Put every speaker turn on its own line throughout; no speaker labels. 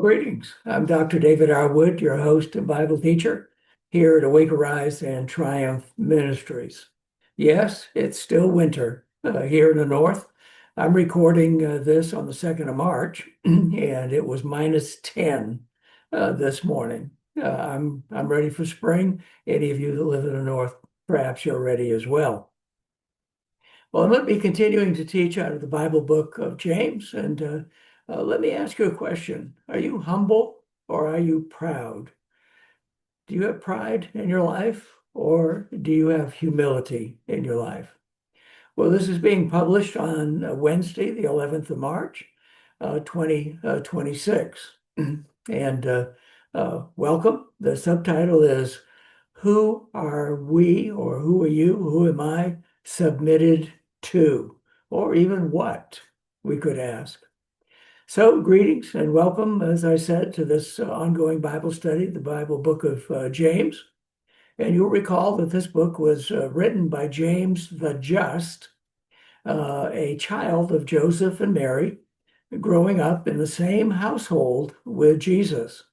Well, greetings. I'm Dr. David R. Wood, your host and Bible teacher here at Awake Arise and Triumph Ministries. Yes, it's still winter here in the north. I'm recording this on the 2nd of March, and it was -10 this morning. I'm ready for spring. Any of you that live in the north, perhaps you're ready as well. Well, I'm going to be continuing to teach out of the Bible book of James, and let me ask you a question. Are you humble or are you proud? Do you have pride in your life or do you have humility in your life? Well, this is being published on Wednesday, the 11th of March, 2026. And welcome. The subtitle is Who Are We, or Who Are You? Who am I submitted to? Or even what, we could ask. So, greetings and welcome, as I said, to this ongoing Bible study, the Bible book of James. And you'll recall that this book was written by James the Just, a child of Joseph and Mary, growing up in the same household with Jesus.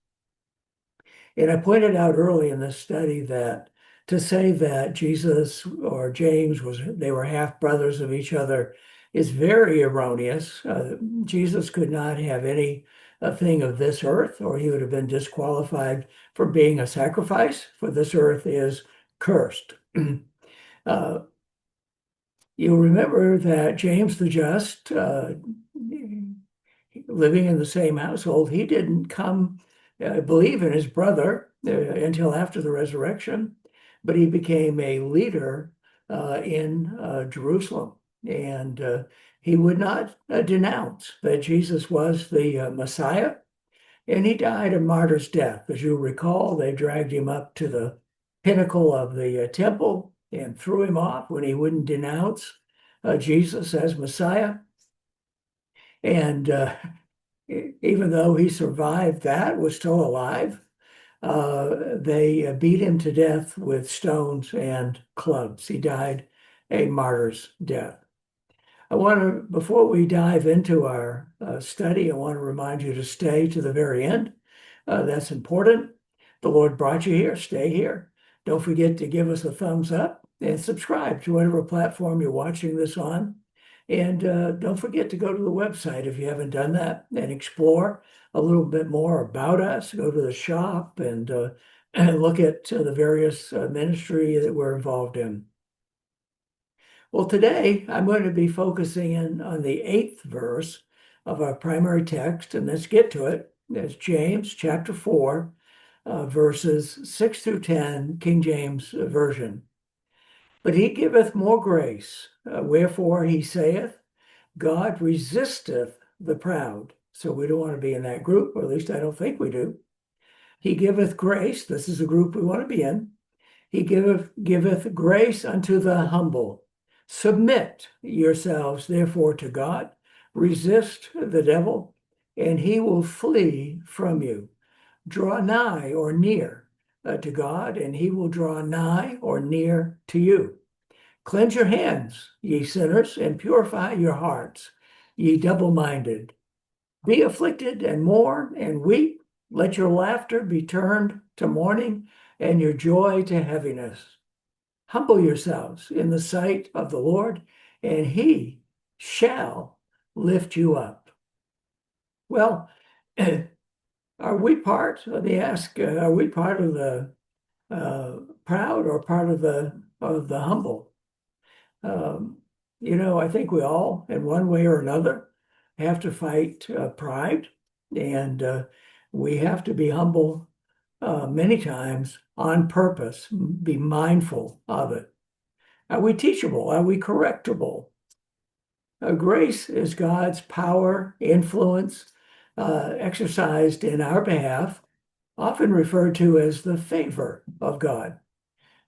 And I pointed out early in this study that to say that Jesus or James they were half brothers of each other is very erroneous. Jesus could not have any thing of this earth, or he would have been disqualified from being a sacrifice, for this earth is cursed. You'll remember that James the Just, living in the same household, he didn't come believe in his brother until after the resurrection, but he became a leader in Jerusalem. And he would not denounce that Jesus was the Messiah, and he died a martyr's death. As you recall, they dragged him up to the pinnacle of the temple and threw him off when he wouldn't denounce Jesus as Messiah. And even though he survived that, was still alive, they beat him to death with stones and clubs. He died a martyr's death. Before we dive into our study, I want to remind you to stay to the very end. That's important. The Lord brought you here, stay here. Don't forget to give us a thumbs up and subscribe to whatever platform you're watching this on. And don't forget to go to the website if you haven't done that and explore a little bit more about us. Go to the shop and look at the various ministry that we're involved in. Well, today I'm going to be focusing in on the 8th verse of our primary text, and let's get to it. That's James chapter 4, verses 6 through 10, King James Version. But he giveth more grace, wherefore he saith, God resisteth the proud. So we don't want to be in that group, or at least I don't think we do. He giveth grace. This is a group we want to be in. He giveth grace unto the humble. Submit yourselves, therefore, to God. Resist the devil, and he will flee from you. Draw nigh or near to God, and he will draw nigh or near to you. Cleanse your hands, ye sinners, and purify your hearts, ye double-minded. Be afflicted and mourn and weep. Let your laughter be turned to mourning and your joy to heaviness. Humble yourselves in the sight of the Lord, and he shall lift you up. Well, are we part, let me ask, are we part of the proud or part of the humble? I think we all, in one way or another, have to fight pride, and we have to be humble many times on purpose, be mindful of it. Are we teachable? Are we correctable? Grace is God's power, influence, exercised in our behalf, often referred to as the favor of God.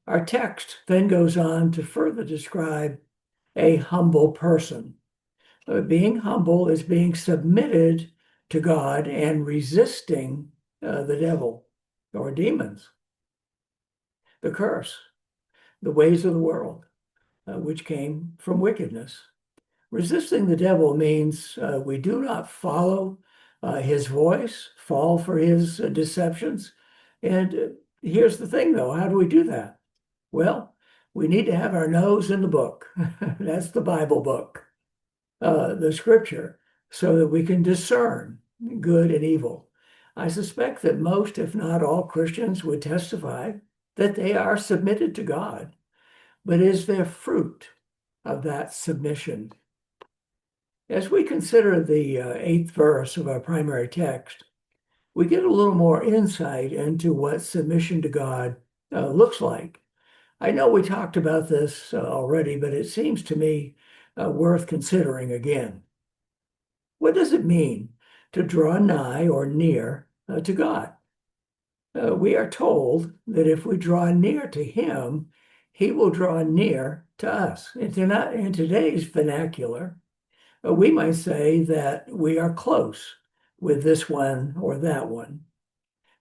Our text then goes on to further describe a humble person. Being humble is being submitted to God and resisting the devil or demons, the curse, the ways of the world, which came from wickedness. Resisting the devil means we do not follow his voice, fall for his deceptions. And here's the thing, though, how do we do that? Well, we need to have our nose in the book. That's the Bible book, the scripture, so that we can discern good and evil. I suspect that most, if not all, Christians would testify that they are submitted to God, but is there fruit of that submission? As we consider the eighth verse of our primary text, we get a little more insight into what submission to God looks like. I know we talked about this already, but it seems to me worth considering again. What does it mean to draw nigh or near to God? We are told that if we draw near to Him, He will draw near to us. In today's vernacular, we might say that we are close with this one or that one.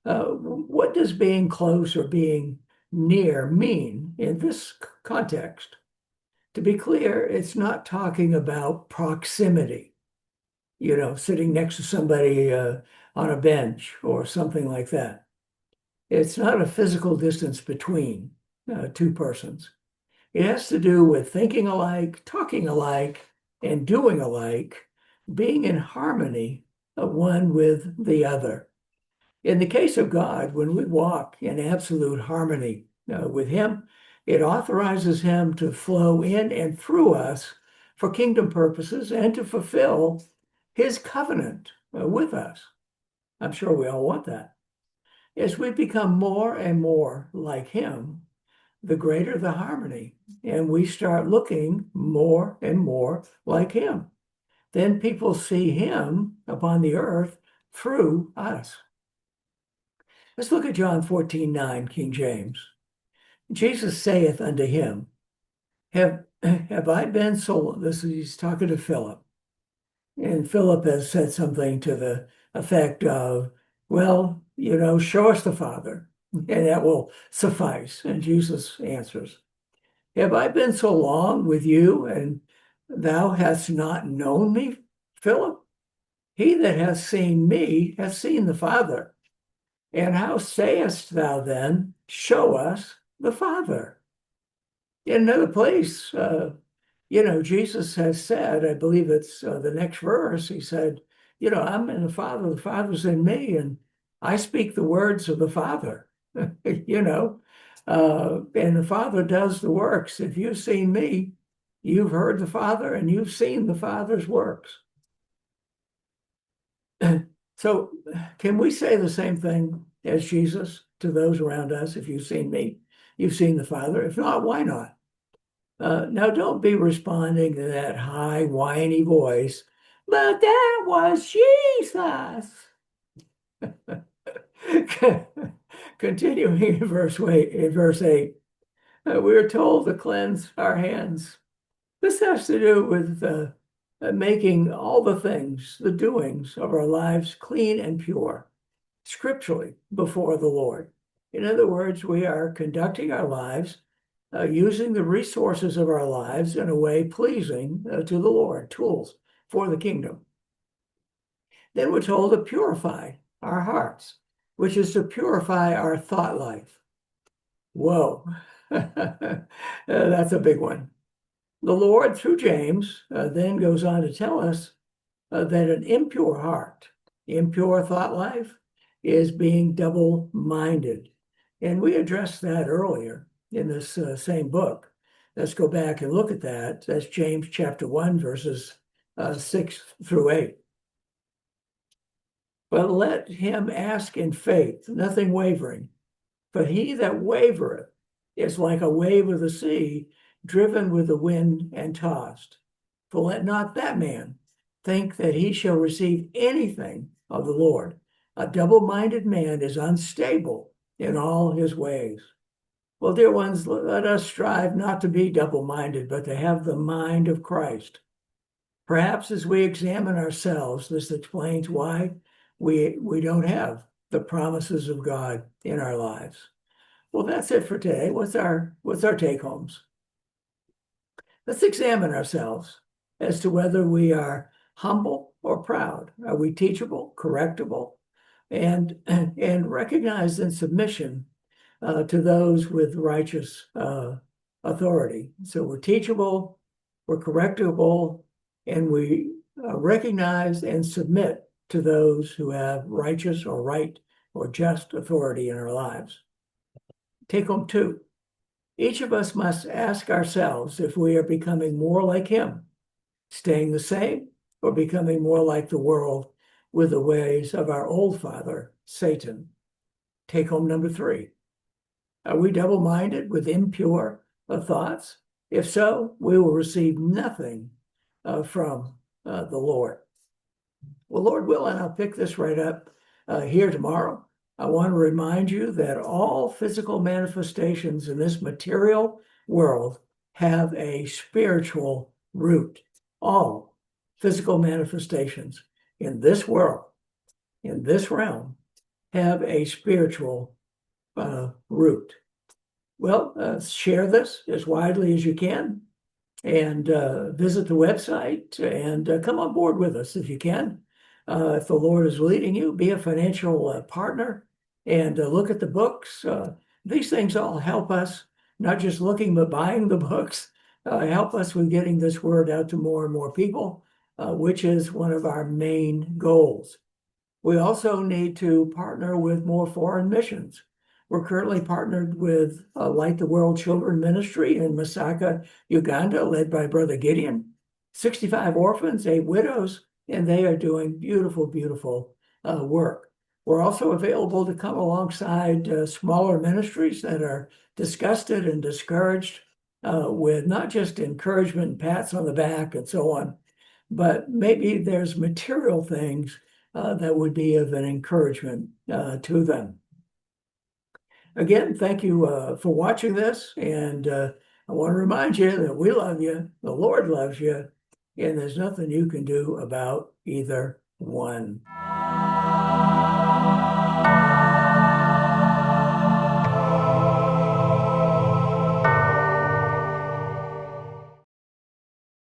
What does being close or being near mean in this context? To be clear, it's not talking about proximity, sitting next to somebody on a bench or something like that. It's not a physical distance between two persons. It has to do with thinking alike, talking alike, and doing alike, being in harmony of one with the other. In the case of God, when we walk in absolute harmony with Him, it authorizes Him to flow in and through us for kingdom purposes and to fulfill His covenant with us. I'm sure we all want that. As we become more and more like Him, the greater the harmony, and we start looking more and more like Him. Then people see Him upon the earth through us. Let's look at John 14:9, King James. Jesus saith unto him, have I been so, he's talking to Philip, and Philip has said something to the effect of, well, show us the Father, and that will suffice. And Jesus answers, have I been so long with you, and thou hast not known me, Philip? He that hath seen me hath seen the Father. And how sayest thou then, show us the Father? In another place, Jesus has said, I believe it's the next verse, he said, I'm in the Father's in me, and I speak the words of the Father, and the Father does the works. If you've seen me, you've heard the Father, and you've seen the Father's works. So can we say the same thing as Jesus to those around us? If you've seen me, you've seen the Father. If not, why not? Now, don't be responding to that high, whiny voice, but that was Jesus. Continuing in verse 8, we are told to cleanse our hands. This has to do with making all the things, the doings of our lives clean and pure, scripturally before the Lord. In other words, we are conducting our lives using the resources of our lives in a way pleasing to the Lord, tools for the kingdom. Then we're told to purify our hearts, which is to purify our thought life. Whoa, that's a big one. The Lord, through James, then goes on to tell us that an impure heart, impure thought life, is being double-minded. And we addressed that earlier in this same book. Let's go back and look at that. That's James chapter 1, verses 6 through 8. But let him ask in faith, nothing wavering. But he that wavereth is like a wave of the sea, driven with the wind and tossed. For let not that man think that he shall receive anything of the Lord. A double-minded man is unstable in all his ways. Well, dear ones, let us strive not to be double-minded, but to have the mind of Christ. Perhaps as we examine ourselves, this explains why we don't have the promises of God in our lives. Well, that's it for today. What's our take homes? Let's examine ourselves as to whether we are humble or proud? Are we teachable, correctable, and recognized in submission to those with righteous authority? So we're teachable, we're correctable, and we recognize and submit to those who have righteous or right or just authority in our lives. Take home two. Each of us must ask ourselves if we are becoming more like him, staying the same, or becoming more like the world with the ways of our old father, Satan. Take home number three. Are we double-minded with impure thoughts? If so, we will receive nothing from the Lord. Well, Lord willing, I'll pick this right up here tomorrow. I want to remind you that all physical manifestations in this material world have a spiritual root. All physical manifestations in this world, in this realm, have a spiritual root. Well, share this as widely as you can, and visit the website, and come on board with us if you can. If the Lord is leading you, be a financial partner, and look at the books. These things all help us, not just looking but buying the books, help us with getting this word out to more and more people, which is one of our main goals. We also need to partner with more foreign missions. We're currently partnered with Light the World Children Ministry in Masaka, Uganda, led by Brother Gideon. 65 orphans, 8 widows, and they are doing beautiful, beautiful work. We're also available to come alongside smaller ministries that are disgusted and discouraged with not just encouragement and pats on the back and so on, but maybe there's material things that would be of an encouragement to them. Again, thank you for watching this, and I want to remind you that we love you, the Lord loves you, and there's nothing you can do about either one.